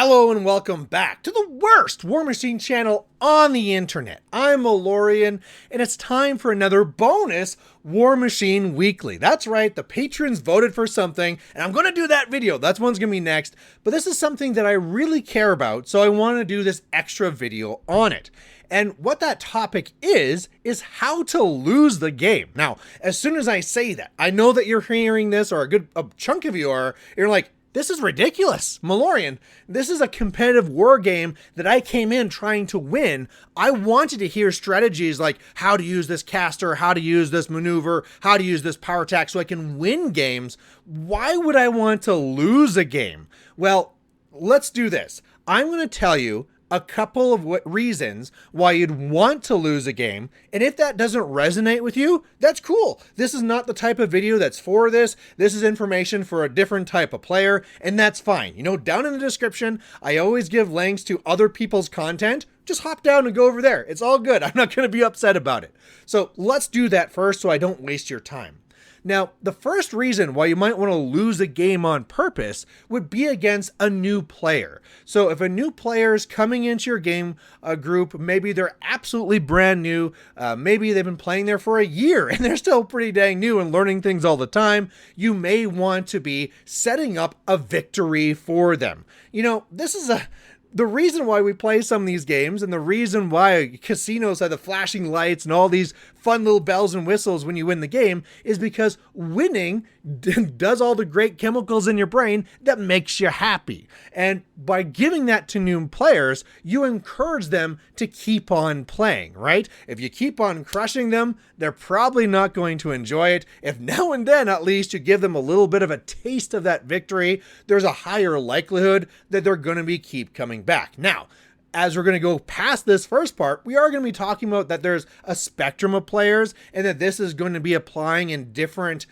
Hello and welcome back to the worst Warmachine channel on the internet. I'm Dorian, and it's time for another bonus Warmachine Weekly. That's right, the patrons voted for something, and I'm going to do that video. That's one's going to be next, but this is something that I really care about, so I want to do this extra video on it. And what that topic is how to lose the game. Now, as soon as I say that, I know that you're hearing this, or a chunk of you are, you're like, this is ridiculous. Malorian, this is a competitive war game that I came in trying to win. I wanted to hear strategies like how to use this caster, how to use this maneuver, how to use this power attack so I can win games. Why would I want to lose a game? Well, let's do this. I'm going to tell you a couple of reasons why you'd want to lose a game, and if that doesn't resonate with you, that's cool. This is not the type of video that's for this. This is information for a different type of player, and that's fine. You know, down in the description, I always give links to other people's content. Just hop down and go over there. It's all good. I'm not going to be upset about it. So let's do that first so I don't waste your time. Now, the first reason why you might want to lose a game on purpose would be against a new player. So if a new player is coming into your game group, maybe they're absolutely brand new, maybe they've been playing there for a year and they're still pretty dang new and learning things all the time, you may want to be setting up a victory for them. You know, this is the reason why we play some of these games, and the reason why casinos have the flashing lights and all these fun little bells and whistles when you win the game, is because winning does all the great chemicals in your brain that makes you happy. And by giving that to new players, you encourage them to keep on playing, right? If you keep on crushing them, they're probably not going to enjoy it. If now and then, at least, you give them a little bit of a taste of that victory, there's a higher likelihood that they're going to keep coming back. Now, as we're going to go past this first part, we are going to be talking about that there's a spectrum of players and that this is going to be applying in different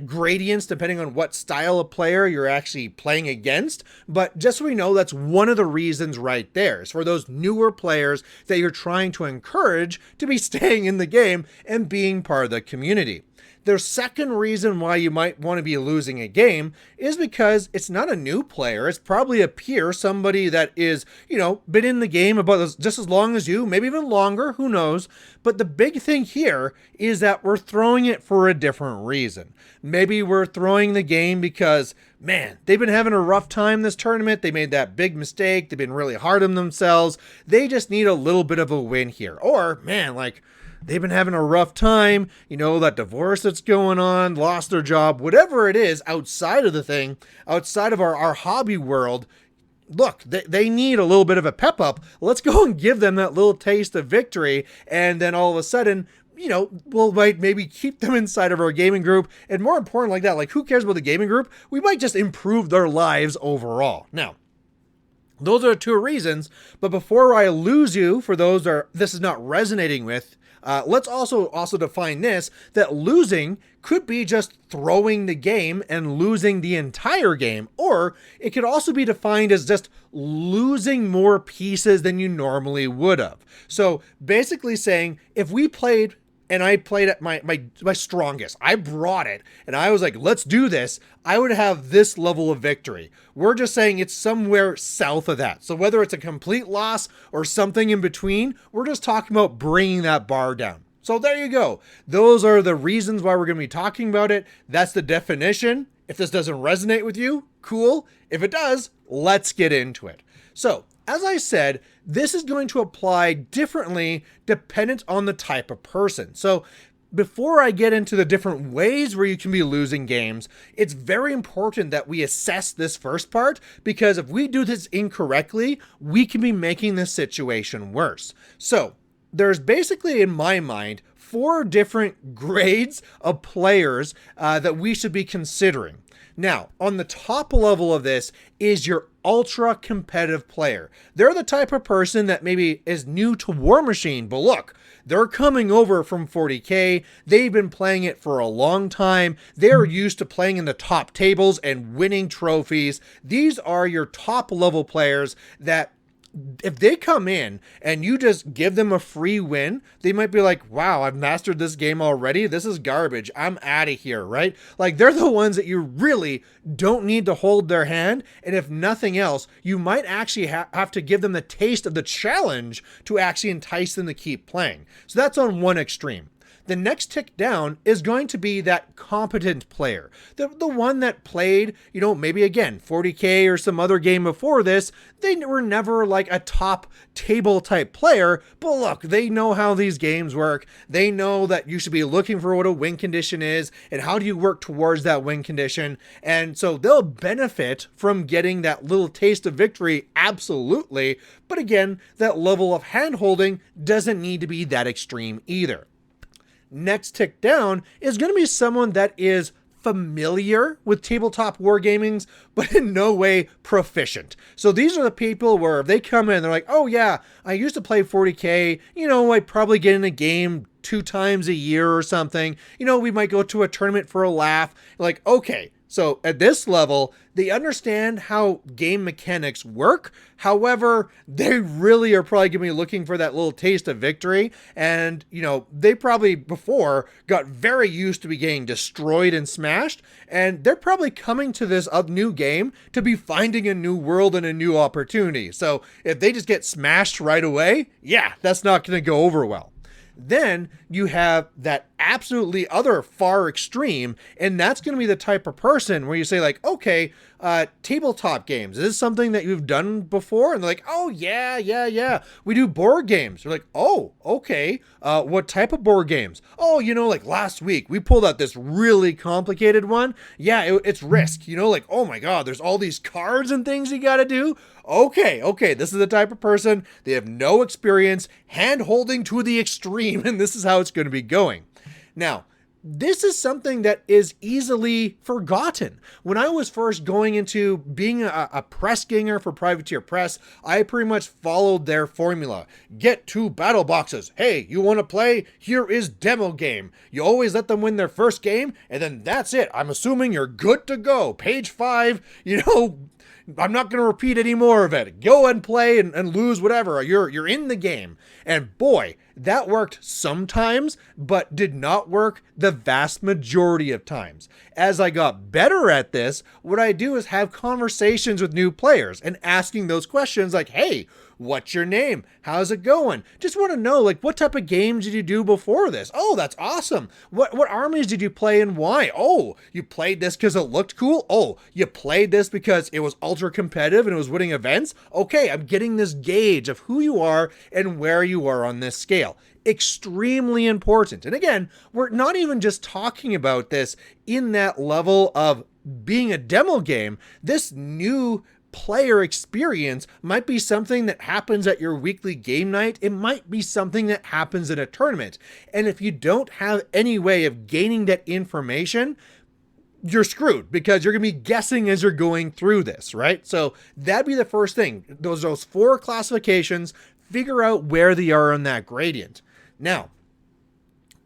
gradients depending on what style of player you're actually playing against. But just so we know, that's one of the reasons right there, is for those newer players that you're trying to encourage to be staying in the game and being part of the community. The second reason why you might want to be losing a game is because it's not a new player. It's probably a peer, somebody that is, you know, been in the game about just as long as you, maybe even longer, who knows. But the big thing here is that we're throwing it for a different reason. Maybe we're throwing the game because, man, they've been having a rough time this tournament. They made that big mistake. They've been really hard on themselves. They just need a little bit of a win here. Or, man, like, they've been having a rough time, you know, that divorce that's going on, lost their job, whatever it is outside of the thing, outside of our hobby world. Look, they need a little bit of a pep up. Let's go and give them that little taste of victory. And then all of a sudden, you know, we'll maybe keep them inside of our gaming group. And more important like that, like, who cares about the gaming group? We might just improve their lives overall. Now, those are the two reasons. But before I lose you, for those this is not resonating with, let's also define this, that losing could be just throwing the game and losing the entire game, or it could also be defined as just losing more pieces than you normally would have. So basically saying, if we played and I played at my strongest, I brought it, and I was like, let's do this, I would have this level of victory. We're just saying it's somewhere south of that. So whether it's a complete loss or something in between, we're just talking about bringing that bar down. So there you go. Those are the reasons why we're going to be talking about it. That's the definition. If this doesn't resonate with you, cool. If it does, let's get into it. So, as I said, this is going to apply differently dependent on the type of person. So before I get into the different ways where you can be losing games, it's very important that we assess this first part, because if we do this incorrectly, we can be making this situation worse. So there's basically, in my mind, 4 different grades of players that we should be considering. Now, on the top level of this is your ultra competitive player. They're the type of person that maybe is new to Warmachine, but look, they're coming over from 40K. They've been playing it for a long time. They're used to playing in the top tables and winning trophies. These are your top level players that if they come in and you just give them a free win, they might be like, wow, I've mastered this game already. This is garbage. I'm out of here, right? Like, they're the ones that you really don't need to hold their hand. And if nothing else, you might actually have to give them the taste of the challenge to actually entice them to keep playing. So that's on one extreme. The next tick down is going to be that competent player. The one that played, maybe again, 40K or some other game before this. They were never like a top table type player, but look, they know how these games work. They know that you should be looking for what a win condition is and how do you work towards that win condition. And so they'll benefit from getting that little taste of victory, absolutely. But again, that level of hand holding doesn't need to be that extreme either. Next tick down is going to be someone that is familiar with tabletop wargamings, but in no way proficient. So these are the people where if they come in, they're like, oh yeah, I used to play 40K, I'd probably get in a game 2 times a year or something. We might go to a tournament for a laugh. Like, okay, so at this level, they understand how game mechanics work. However, they really are probably going to be looking for that little taste of victory. And, they probably before got very used to be getting destroyed and smashed. And they're probably coming to this new game to be finding a new world and a new opportunity. So if they just get smashed right away, yeah, that's not going to go over well. Then you have that absolutely other far extreme, and that's going to be the type of person where you say like, okay, tabletop games, is this something that you've done before? And they're like, oh yeah, we do board games. They're like, oh, okay, what type of board games? Oh, like last week we pulled out this really complicated one. Yeah, it's Risk, like, oh my god, there's all these cards and things you got to do. Okay, this is the type of person, they have no experience, hand holding to the extreme, and this is how it's going to be going. Now, this is something that is easily forgotten. When I was first going into being a press ganger for Privateer Press, I pretty much followed their formula. Get 2 battle boxes. Hey, you want to play? Here is demo game. You always let them win their first game, and then that's it. I'm assuming you're good to go. Page 5, I'm not going to repeat any more of it. Go and play and lose whatever. You're in the game. And boy, that worked sometimes, but did not work the vast majority of times. As I got better at this, what I do is have conversations with new players and asking those questions like, hey, what's your name? How's it going? Just want to know, like, what type of games did you do before this? Oh, that's awesome. What armies did you play and why? Oh, you played this because it looked cool? Oh, you played this because it was ultra competitive and it was winning events? Okay, I'm getting this gauge of who you are and where you are on this scale. Extremely important. And again, we're not even just talking about this in that level of being a demo game. This new player experience might be something that happens at your weekly game night. It might be something that happens in a tournament. And if you don't have any way of gaining that information, you're screwed because you're going to be guessing as you're going through this, right? So that'd be the first thing. Those 4 classifications, figure out where they are on that gradient. Now,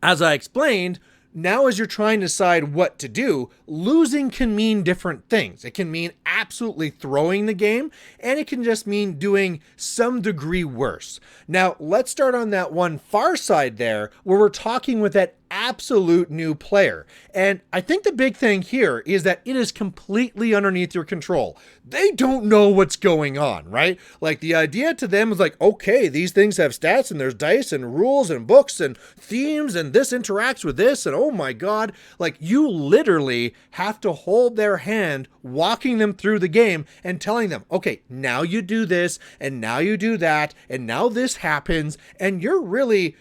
as I explained, now as you're trying to decide what to do, losing can mean different things. It can mean absolutely throwing the game, and it can just mean doing some degree worse. Now, let's start on that one far side there, where we're talking with that absolute new player. And I think the big thing here is that it is completely underneath your control. They don't know what's going on, right? Like, the idea to them is like, okay, these things have stats and there's dice and rules and books and themes and this interacts with this and oh my god, like, you literally have to hold their hand walking them through the game and telling them, okay, now you do this and now you do that and now this happens, and you're really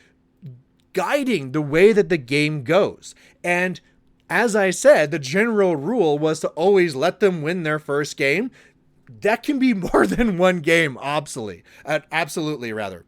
guiding the way that the game goes. And as I said, the general rule was to always let them win their first game. That can be more than one game, absolutely rather.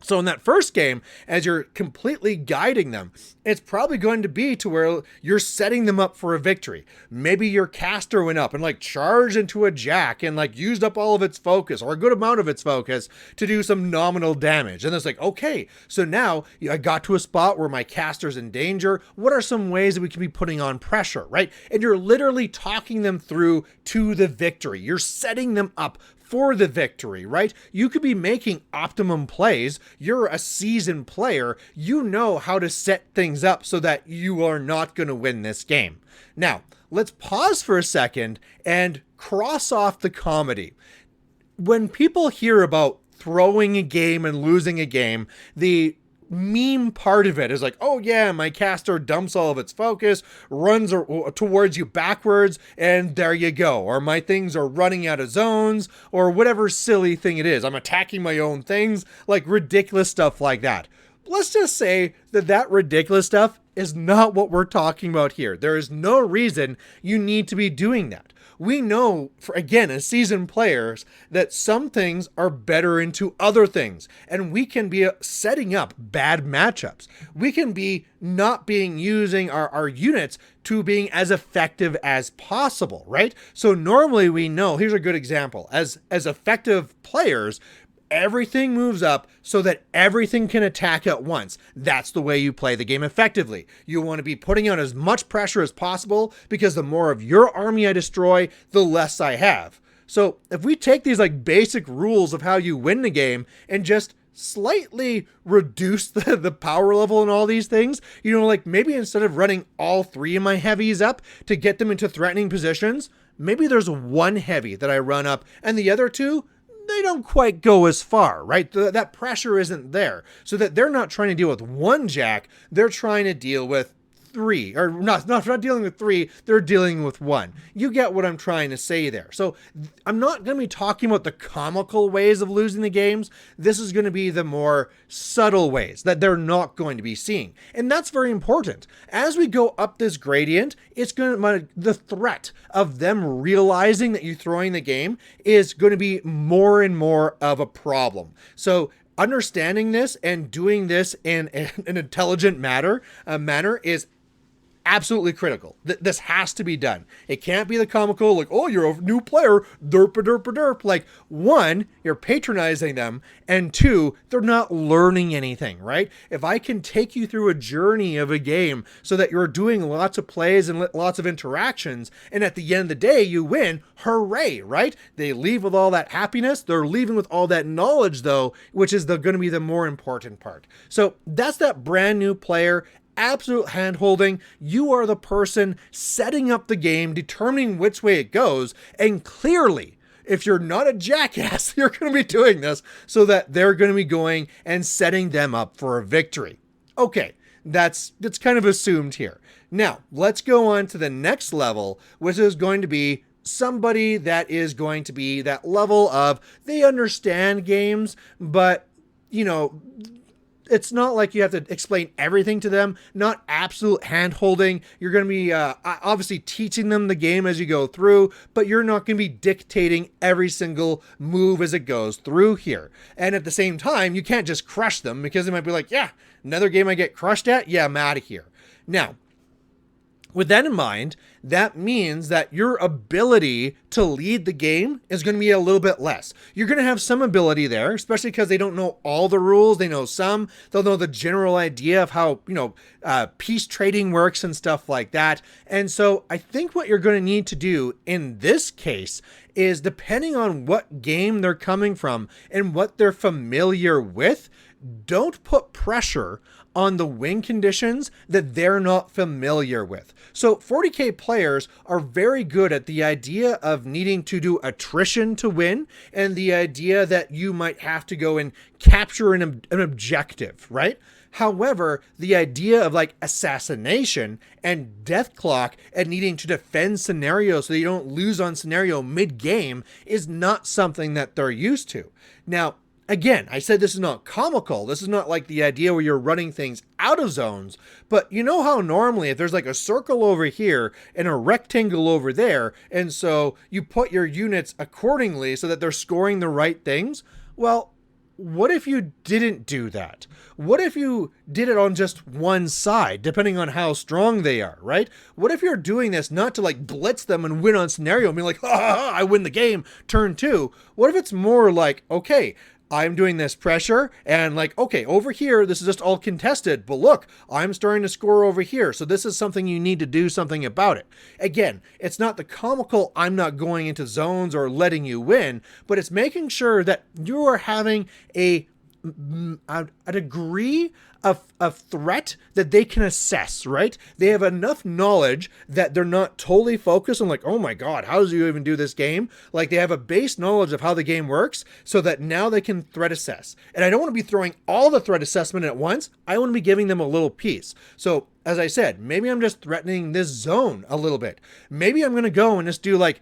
So in that first game, as you're completely guiding them, it's probably going to be to where you're setting them up for a victory. Maybe your caster went up and like charged into a jack and like used up all of its focus or a good amount of its focus to do some nominal damage. And it's like, okay, so now I got to a spot where my caster's in danger. What are some ways that we can be putting on pressure, right? And you're literally talking them through to the victory. You're setting them up for the victory, right? You could be making optimum plays. You're a seasoned player. You know how to set things up so that you are not going to win this game. Now, let's pause for a second and cross off the comedy. When people hear about throwing a game and losing a game, the meme part of it is like, oh yeah, my caster dumps all of its focus, runs towards you backwards, and there you go. Or my things are running out of zones, or whatever silly thing it is. I'm attacking my own things, like ridiculous stuff like that. Let's just say that ridiculous stuff is not what we're talking about here. There is no reason you need to be doing that. We know, as seasoned players, that some things are better into other things, and we can be setting up bad matchups. We can be not using our units to being as effective as possible, right? So normally we know, here's a good example, as effective players, everything moves up so that everything can attack at once. That's the way you play the game effectively. You want to be putting out as much pressure as possible, because the more of your army I destroy, the less I have. So if we take these like basic rules of how you win the game and just slightly reduce the power level and all these things, like maybe instead of running all 3 of my heavies up to get them into threatening positions, maybe there's 1 heavy that I run up and the other 2, they don't quite go as far, right? That pressure isn't there, so that they're not trying to deal with 1 jack, they're trying to deal with 3, or not dealing with 3, they're dealing with 1. You get what I'm trying to say there. So I'm not going to be talking about the comical ways of losing the games. This is going to be the more subtle ways that they're not going to be seeing. And that's very important. As we go up this gradient, the threat of them realizing that you're throwing the game is going to be more and more of a problem. So understanding this and doing this in an intelligent manner is absolutely critical. This has to be done. It can't be the comical, like, oh, you're a new player, derp. Like, 1, you're patronizing them, and 2, they're not learning anything, right? If I can take you through a journey of a game so that you're doing lots of plays and lots of interactions, and at the end of the day, you win, hooray, right? They leave with all that happiness. They're leaving with all that knowledge, though, which is going to be the more important part. So that's that brand new player. Absolute hand-holding. You are the person setting up the game, determining which way it goes, and clearly, if you're not a jackass, you're going to be doing this so that they're going to be going and setting them up for a victory. Okay, that's kind of assumed here. Now, let's go on to the next level, which is going to be somebody that is going to be that level of, they understand games, but, it's not like you have to explain everything to them, not absolute hand-holding. You're going to be obviously teaching them the game as you go through, but you're not going to be dictating every single move as it goes through here. And at the same time, you can't just crush them, because they might be like, yeah, another game I get crushed at? Yeah, I'm out of here. Now, with that in mind, that means that your ability to lead the game is going to be a little bit less. You're going to have some ability there, especially because they don't know all the rules. They know some. They'll know the general idea of how, peace trading works and stuff like that. And so I think what you're going to need to do in this case is, depending on what game they're coming from and what they're familiar with, don't put pressure on the win conditions that they're not familiar with. So 40k players are very good at the idea of needing to do attrition to win, and the idea that you might have to go and capture an objective, right? However, the idea of like assassination and death clock and needing to defend scenarios so that you don't lose on scenario mid-game is not something that they're used to. Now, again, I said this is not comical. This is not like the idea where you're running things out of zones. But you know how normally if there's like a circle over here and a rectangle over there, and so you put your units accordingly so that they're scoring the right things? Well, what if you didn't do that? What if you did it on just one side, depending on how strong they are, right? What if you're doing this not to like blitz them and win on scenario and be like, ha, I win the game, turn 2. What if it's more like, okay, I'm doing this pressure and like, okay, over here, this is just all contested, but look, I'm starting to score over here. So this is something you need to do something about it. Again, it's not the comical, I'm not going into zones or letting you win, but it's making sure that you are having a degree of threat that they can assess, right? They have enough knowledge that they're not totally focused on like, oh my God, how do you even do this game? Like they have a base knowledge of how the game works so that now they can threat assess. And I don't want to be throwing all the threat assessment at once. I want to be giving them a little piece. So as I said, maybe I'm just threatening this zone a little bit. Maybe I'm going to go and just do like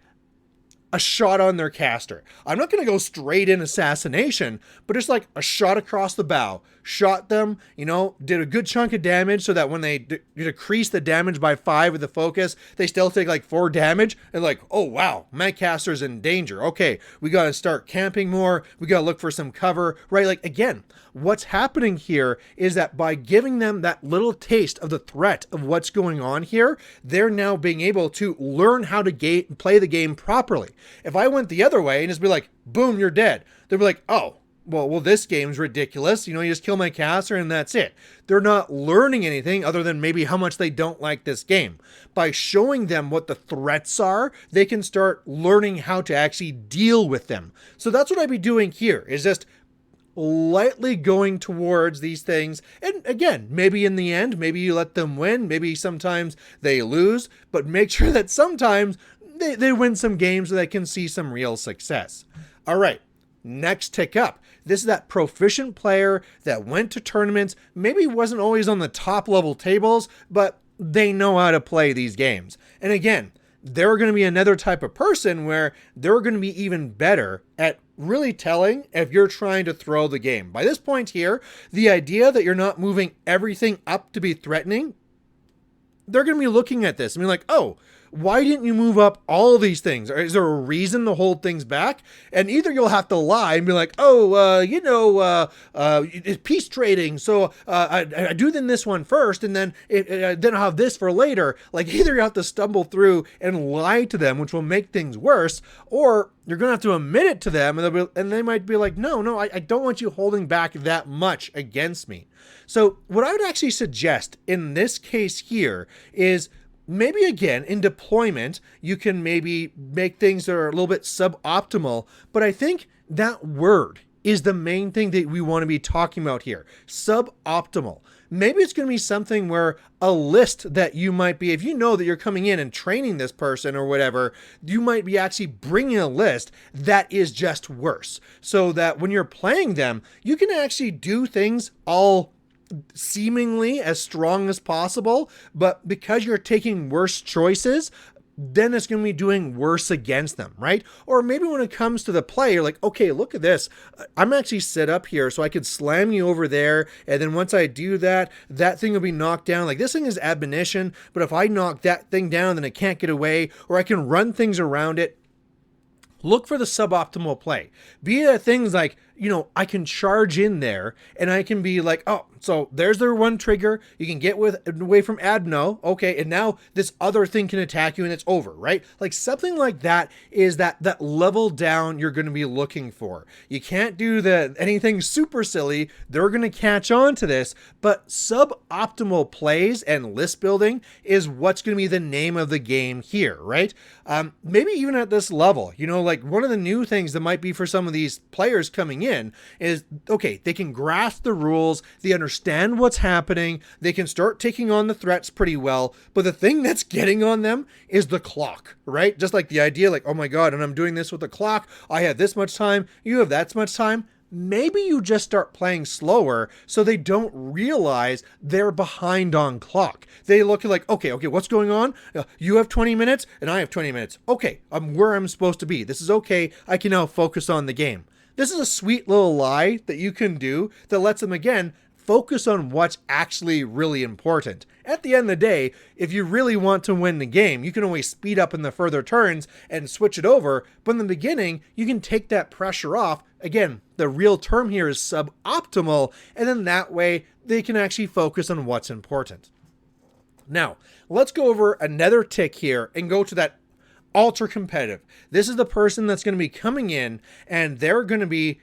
a shot on their caster. I'm not going to go straight in assassination, but just like a shot across the bow. Shot them, you know, did a good chunk of damage so that when they decrease the damage by 5 with the focus, they still take like 4 damage. And like, oh wow, my caster's in danger. Okay, we got to start camping more. We got to look for some cover, right? Like again, what's happening here is that by giving them that little taste of the threat of what's going on here, they're now being able to learn how to play the game properly. If I went the other way and just be like, boom, you're dead, they'd be like, oh, well, this game's ridiculous. You know, you just kill my caster and that's it. They're not learning anything other than maybe how much they don't like this game. By showing them what the threats are, they can start learning how to actually deal with them. So that's what I'd be doing here, is just lightly going towards these things. And again, maybe in the end, maybe you let them win. Maybe sometimes they lose, but make sure that sometimes they win some games so they can see some real success. All right. Next tick up. This is that proficient player that went to tournaments, maybe wasn't always on the top level tables, but they know how to play these games. And again, they're going to be another type of person where they're going to be even better at really telling if you're trying to throw the game. By this point here, the idea that you're not moving everything up to be threatening, they're going to be looking at this and be like, oh, why didn't you move up all these things? Is there a reason to hold things back? And either you'll have to lie and be like, oh, it's peace trading. So I do then this one first, and then I'll have this for later. Like either you have to stumble through and lie to them, which will make things worse, or you're going to have to admit it to them, and they might be like, no, I don't want you holding back that much against me. So what I would actually suggest in this case here is maybe again, in deployment, you can maybe make things that are a little bit suboptimal, but I think that word is the main thing that we want to be talking about here. Suboptimal. Maybe it's going to be something where a list that you might be, if you know that you're coming in and training this person or whatever, you might be actually bringing a list that is just worse. So that when you're playing them, you can actually do things all seemingly as strong as possible, but because you're taking worse choices, then it's going to be doing worse against them, right? Or maybe when it comes to the play, you're like, okay, look at this. I'm actually set up here so I could slam you over there, and then once I do that, that thing will be knocked down. Like this thing is admonition, but if I knock that thing down, then it can't get away, or I can run things around it. Look for the suboptimal play. Be it things like, you know, I can charge in there and I can be like, oh, so there's their one trigger. You can get away from adno. Okay. And now this other thing can attack you and it's over, right? Like something like that is that level down you're going to be looking for. You can't do anything super silly. They're going to catch on to this, but suboptimal plays and list building is what's going to be the name of the game here, right? Maybe even at this level, you know, like one of the new things that might be for some of these players coming in is, okay, they can grasp the rules, they understand what's happening, they can start taking on the threats pretty well, but the thing that's getting on them is the clock, right? Just like the idea like, oh my God, and I'm doing this with the clock, I have this much time, you have that much time. Maybe you just start playing slower so they don't realize they're behind on clock. They look like, okay, what's going on? You have 20 minutes and I have 20 minutes. Okay, I'm where I'm supposed to be. This is okay. I can now focus on the game. This is a sweet little lie that you can do that lets them, again, focus on what's actually really important. At the end of the day, if you really want to win the game, you can always speed up in the further turns and switch it over. But in the beginning, you can take that pressure off. Again, the real term here is suboptimal. And then that way they can actually focus on what's important. Now, let's go over another tick here and go to that ultra competitive. This is the person that's going to be coming in and they're going to be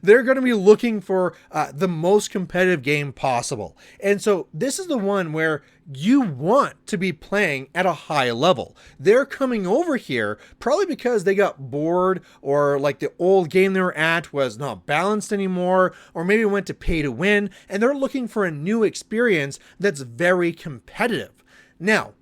they're going to be looking for the most competitive game possible. And so this is the one where you want to be playing at a high level. They're coming over here probably because they got bored, or like the old game they were at was not balanced anymore, or maybe went to pay to win, and they're looking for a new experience that's very competitive. Now,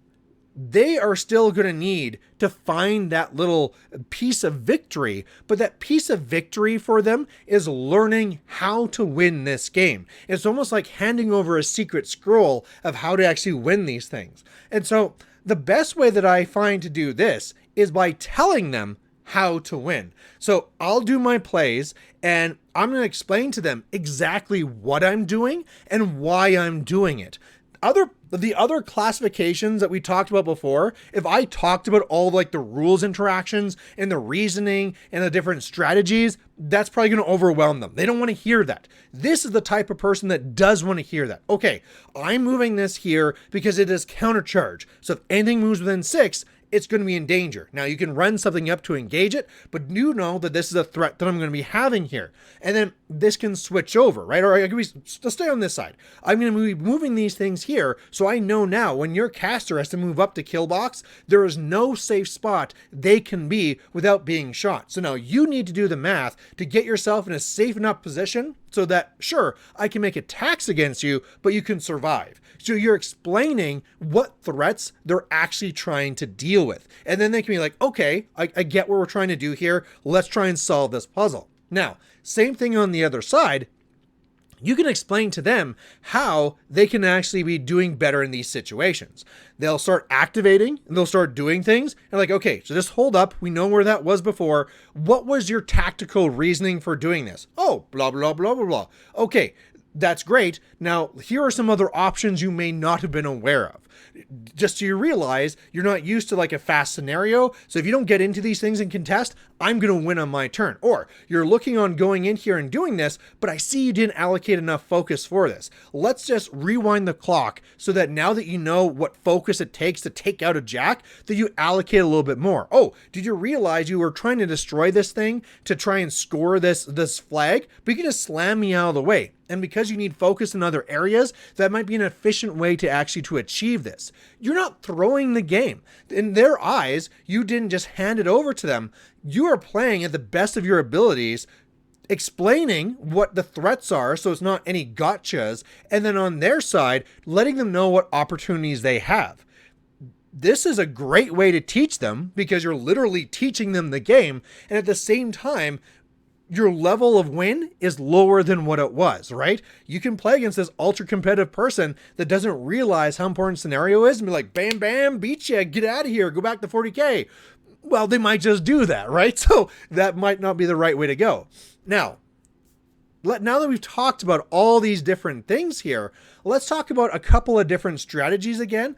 they are still going to need to find that little piece of victory, but that piece of victory for them is learning how to win this game. It's almost like handing over a secret scroll of how to actually win these things. And so the best way that I find to do this is by telling them how to win. So I'll do my plays and I'm going to explain to them exactly what I'm doing and why I'm doing it. The other classifications that we talked about before, if I talked about all like the rules interactions and the reasoning and the different strategies, that's probably going to overwhelm them. They don't want to hear that. This is the type of person that does want to hear that. Okay, I'm moving this here because it is countercharge. So if anything moves within 6, it's going to be in danger. Now you can run something up to engage it, but you know that this is a threat that I'm going to be having here. And then this can switch over, right? Or I can be, to stay on this side. I'm going to be moving these things here. So I know now when your caster has to move up to kill box, there is no safe spot they can be without being shot. So now you need to do the math to get yourself in a safe enough position so that, sure, I can make attacks against you, but you can survive. So you're explaining what threats they're actually trying to deal with. And then they can be like, okay, I get what we're trying to do here. Let's try and solve this puzzle. Now, same thing on the other side. You can explain to them how they can actually be doing better in these situations. They'll start activating and they'll start doing things. And like, okay, so just hold up. We know where that was before. What was your tactical reasoning for doing this? Oh, blah, blah, blah, blah, blah. Okay, that's great. Now, here are some other options you may not have been aware of. Just so you realize you're not used to like a fast scenario. So if you don't get into these things and contest, I'm going to win on my turn. Or you're looking on going in here and doing this, but I see you didn't allocate enough focus for this. Let's just rewind the clock so that now that you know what focus it takes to take out a jack, that you allocate a little bit more. Oh, did you realize you were trying to destroy this thing to try and score this flag? But you can just slam me out of the way. And because you need focus in other areas, that might be an efficient way to actually to achieve this. You're not throwing the game. In their eyes, you didn't just hand it over to them. You are playing at the best of your abilities, explaining what the threats are so it's not any gotchas, and then on their side, letting them know what opportunities they have. This is a great way to teach them because you're literally teaching them the game, and at the same time, your level of win is lower than what it was, right? You can play against this ultra competitive person that doesn't realize how important scenario is and be like, bam, bam, beat you, get out of here, go back to 40K. Well, they might just do that, right? So that might not be the right way to go. Now that we've talked about all these different things here, let's talk about a couple of different strategies again,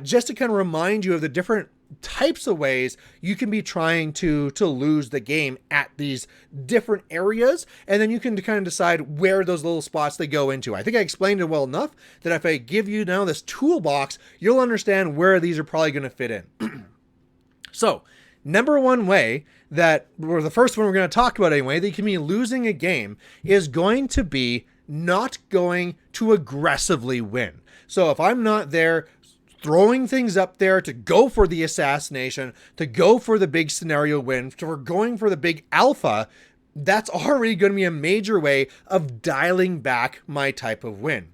just to kind of remind you of the different types of ways you can be trying to lose the game at these different areas, and then you can kind of decide where those little spots they go into. I think I explained it well enough that if I give you now this toolbox, you'll understand where these are probably going to fit in. So, number one way or the first one we're going to talk about anyway, that you can be losing a game is going to be not going to aggressively win. So if I'm not there throwing things up there to go for the assassination, to go for the big scenario win, for going for the big alpha, that's already going to be a major way of dialing back my type of win.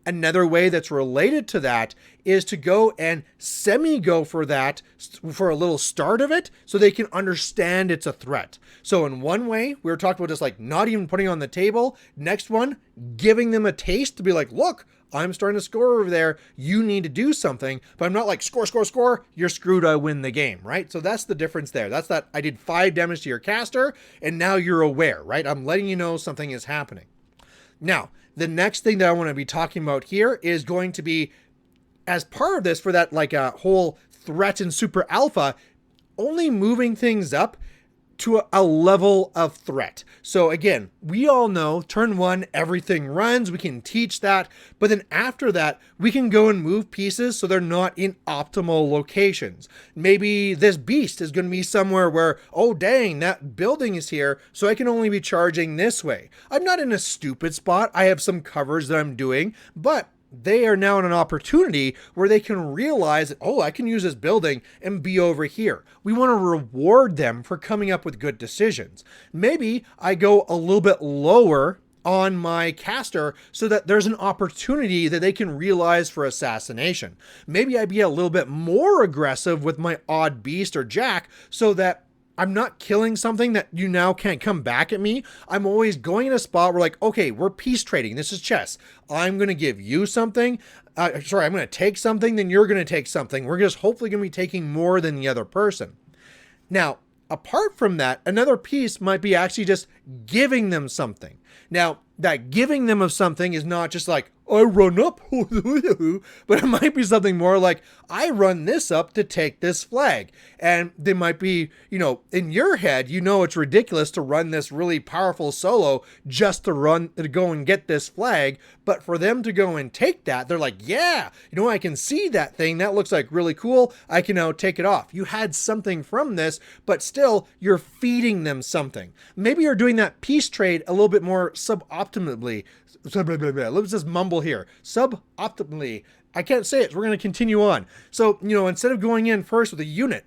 Another way that's related to that is to go and semi-go for that for a little start of it so they can understand it's a threat. So in one way, we were talking about just like not even putting on the table. Next one, giving them a taste to be like, look, I'm starting to score over there. You need to do something, but I'm not like score, score, score. You're screwed. I win the game, right? So that's the difference there. That's that I did 5 damage to your caster and now you're aware, right? I'm letting you know something is happening. Now, the next thing that I want to be talking about here is going to be as part of this for that like a whole threat and super alpha, only moving things up to a level of threat. So again, we all know turn 1, everything runs. We can teach that. But then after that, we can go and move pieces so they're not in optimal locations. Maybe this beast is going to be somewhere where, oh dang, that building is here, so I can only be charging this way. I'm not in a stupid spot. I have some covers that I'm doing, but they are now in an opportunity where they can realize that, oh, I can use this building and be over here. We want to reward them for coming up with good decisions. Maybe I go a little bit lower on my caster so that there's an opportunity that they can realize for assassination. Maybe I be a little bit more aggressive with my odd beast or jack so that I'm not killing something that you now can't come back at me. I'm always going in a spot where like, okay, we're peace trading. This is chess. I'm going to give you something. I'm going to take something, then you're going to take something. We're just hopefully going to be taking more than the other person. Now, apart from that, another piece might be actually just giving them something. Now, that giving them of something is not just like, I run up, but it might be something more like, I run this up to take this flag. And they might be, in your head, it's ridiculous to run this really powerful solo just to go and get this flag. But for them to go and take that, they're like, yeah, I can see that thing. That looks like really cool. I can now take it off. You had something from this, but still you're feeding them something. Maybe you're doing that peace trade a little bit more suboptimally. Let's just mumble here. Suboptimally. I can't say it. So we're going to continue on. So, instead of going in first with a unit,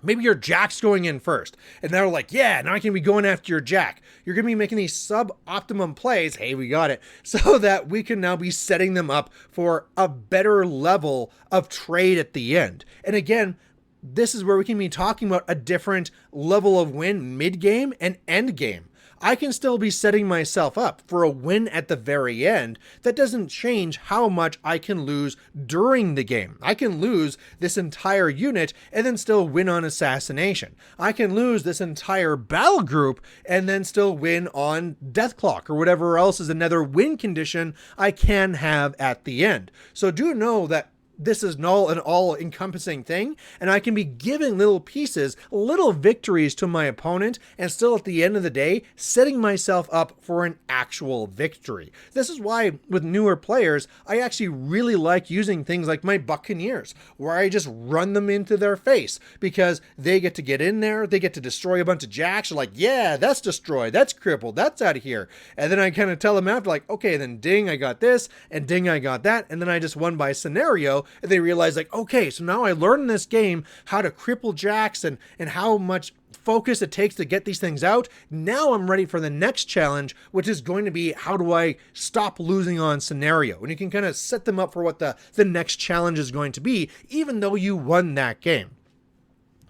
maybe your jack's going in first. And they're like, yeah, now I can be going after your jack. You're going to be making these sub-optimum plays. Hey, we got it. So that we can now be setting them up for a better level of trade at the end. And again, this is where we can be talking about a different level of win mid-game and end-game. I can still be setting myself up for a win at the very end. That doesn't change how much I can lose during the game. I can lose this entire unit and then still win on assassination. I can lose this entire battle group and then still win on death clock or whatever else is another win condition I can have at the end. So do know that this is not an all-encompassing thing, and I can be giving little pieces, little victories to my opponent, and still at the end of the day, setting myself up for an actual victory. This is why, with newer players, I actually really like using things like my Buccaneers, where I just run them into their face, because they get to get in there, they get to destroy a bunch of jacks, they're like, yeah, that's destroyed, that's crippled, that's out of here. And then I kind of tell them after, like, okay, then ding, I got this, and ding, I got that, and then I just won by scenario. And they realize like, okay, so now I learned in this game how to cripple jacks and how much focus it takes to get these things out. Now I'm ready for the next challenge, which is going to be how do I stop losing on scenario? And you can kind of set them up for what the next challenge is going to be, even though you won that game.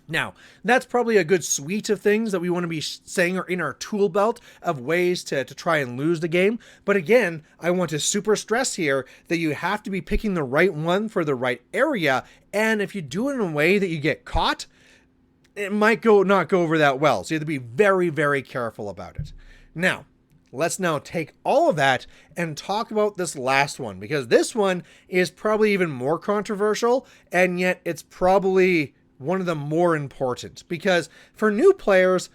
Now, that's probably a good suite of things that we want to be saying are in our tool belt of ways to try and lose the game. But again, I want to super stress here that you have to be picking the right one for the right area. And if you do it in a way that you get caught, it might not go over that well. So you have to be very, very careful about it. Now, let's now take all of that and talk about this last one, because this one is probably even more controversial, and yet it's probably one of the more important, because for new players,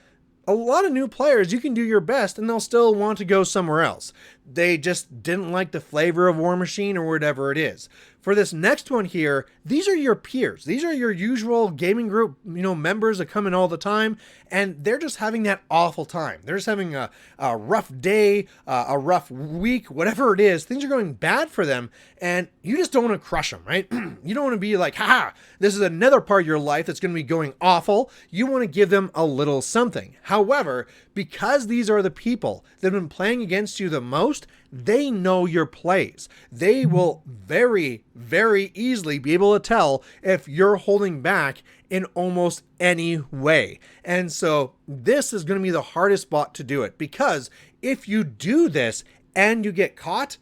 a lot of new players, you can do your best and they'll still want to go somewhere else. They just didn't like the flavor of Warmachine or whatever it is. For this next one here, these are your peers. These are your usual gaming group, members that come in all the time, and they're just having that awful time. They're just having a rough day, a rough week, whatever it is. Things are going bad for them, and you just don't want to crush them, right? You don't want to be like, haha, this is another part of your life that's going to be going awful. You want to give them a little something. However, because these are the people that have been playing against you the most, they know your plays. They will very, very easily be able to tell if you're holding back in almost any way. And so this is going to be the hardest spot to do it, because if you do this and you get caught,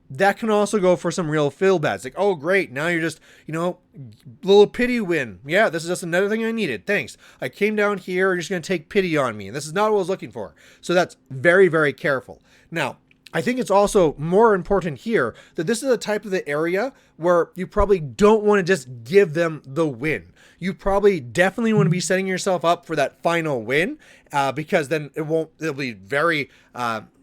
that can also go for some real feel bad. It's like, oh, great. Now you're just, little pity win. Yeah, this is just another thing I needed. Thanks. I came down here. You're just going to take pity on me. And this is not what I was looking for. So that's very, very careful. Now, I think it's also more important here that this is a type of the area where you probably don't want to just give them the win. You probably definitely want to be setting yourself up for that final win, because then it'll be very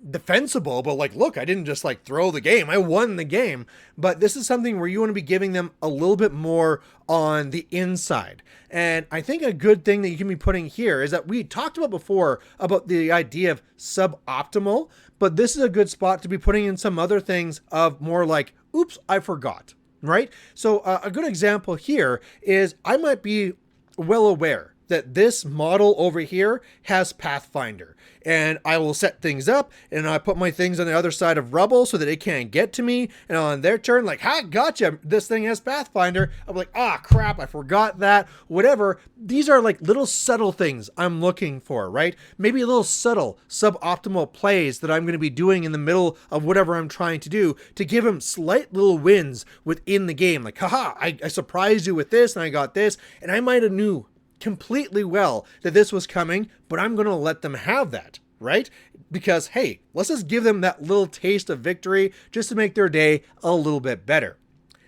defensible, but like, look, I didn't just like throw the game, I won the game. But this is something where you want to be giving them a little bit more on the inside. And I think a good thing that you can be putting here is that we talked about before about the idea of suboptimal, but this is a good spot to be putting in some other things of more like, oops, I forgot, right? So a good example here is I might be well aware that this model over here has Pathfinder, and I will set things up and I put my things on the other side of rubble so that it can't get to me. And on their turn, like, ha, gotcha, this thing has Pathfinder. I'm like, ah, crap, I forgot that, whatever. These are like little subtle things I'm looking for, right? Maybe a little subtle suboptimal plays that I'm going to be doing in the middle of whatever I'm trying to do to give them slight little wins within the game. Like, haha, I surprised you with this and I got this, and I might have knew completely well that this was coming, but I'm going to let them have that, right? Because, hey, let's just give them that little taste of victory just to make their day a little bit better.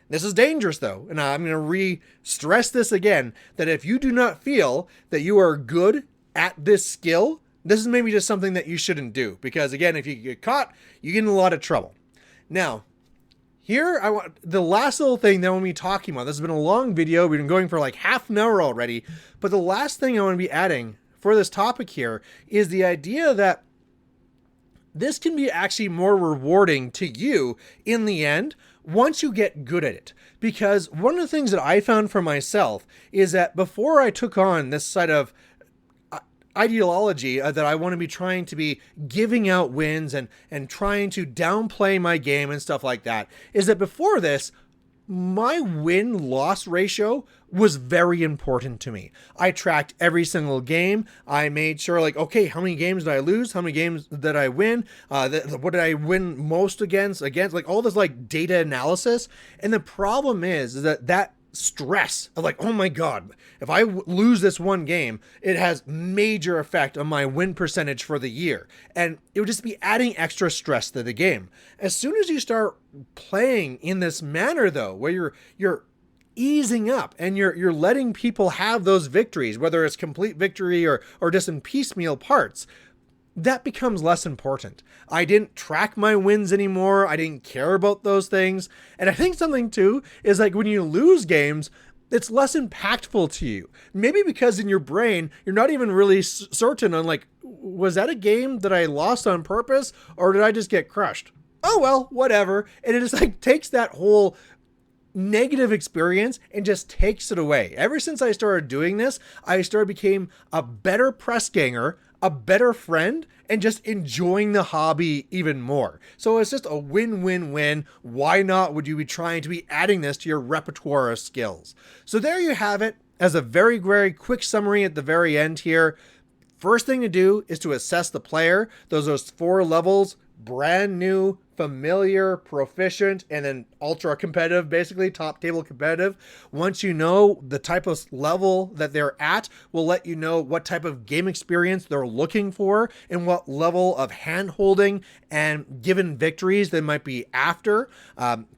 This is dangerous though, and I'm going to re-stress this again, that if you do not feel that you are good at this skill, this is maybe just something that you shouldn't do, because again, if you get caught, you get in a lot of trouble. Now, here, I want the last little thing that I want to be talking about. This has been a long video. We've been going for like half an hour already. But the last thing I want to be adding for this topic here is the idea that this can be actually more rewarding to you in the end once you get good at it. Because one of the things that I found for myself is that before I took on this side of ideology that I want to be trying to be giving out wins and trying to downplay my game and stuff like that, is that before this, my win-loss ratio was very important to me. I tracked every single game. I made sure, like, okay, how many games did I lose? How many games did I win? What did I win most against? Like all this like data analysis. And the problem is that stress of like, oh my God, if I lose this one game, it has major effect on my win percentage for the year. And it would just be adding extra stress to the game. As soon as you start playing in this manner though, where you're easing up and you're letting people have those victories, whether it's complete victory or just in piecemeal parts, that becomes less important. I didn't track my wins anymore. I didn't care about those things. And I think something too is like when you lose games, it's less impactful to you. Maybe because in your brain, you're not even really certain on like, was that a game that I lost on purpose or did I just get crushed? Oh, well, whatever. And it just like takes that whole negative experience and just takes it away. Ever since I started doing this, I became a better press ganger, a better friend, and just enjoying the hobby even more. So it's just a win-win-win. Why not would you be trying to be adding this to your repertoire of skills? So there you have it as a very, very quick summary at the very end here. First thing to do is to assess the player. Those are 4 levels: brand new, familiar, proficient, and then ultra competitive, basically top table competitive. Once you know the type of level that they're at, will let you know what type of game experience they're looking for and what level of hand holding and given victories they might be after.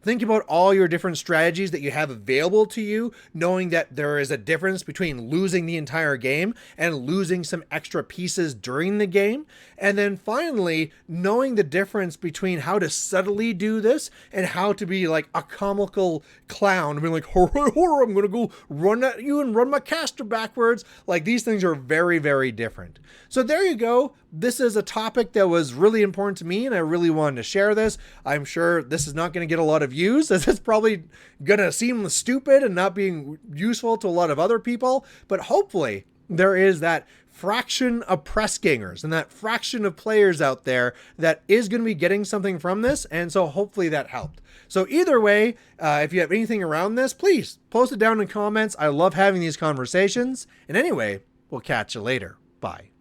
Think about all your different strategies that you have available to you, knowing that there is a difference between losing the entire game and losing some extra pieces during the game. And then finally, knowing the difference between how to subtly do this and how to be like a comical clown, being like, horror, horror, I'm gonna go run at you and run my caster backwards. Like, these things are very, very different. So there you go. This is a topic that was really important to me and I really wanted to share this. I'm sure this is not going to get a lot of views, as it's probably going to seem stupid and not being useful to a lot of other people, but hopefully there is that fraction of press gangers and that fraction of players out there that is going to be getting something from this. And so hopefully that helped. So either way, if you have anything around this, please post it down in comments. I love having these conversations. And anyway, we'll catch you later. Bye.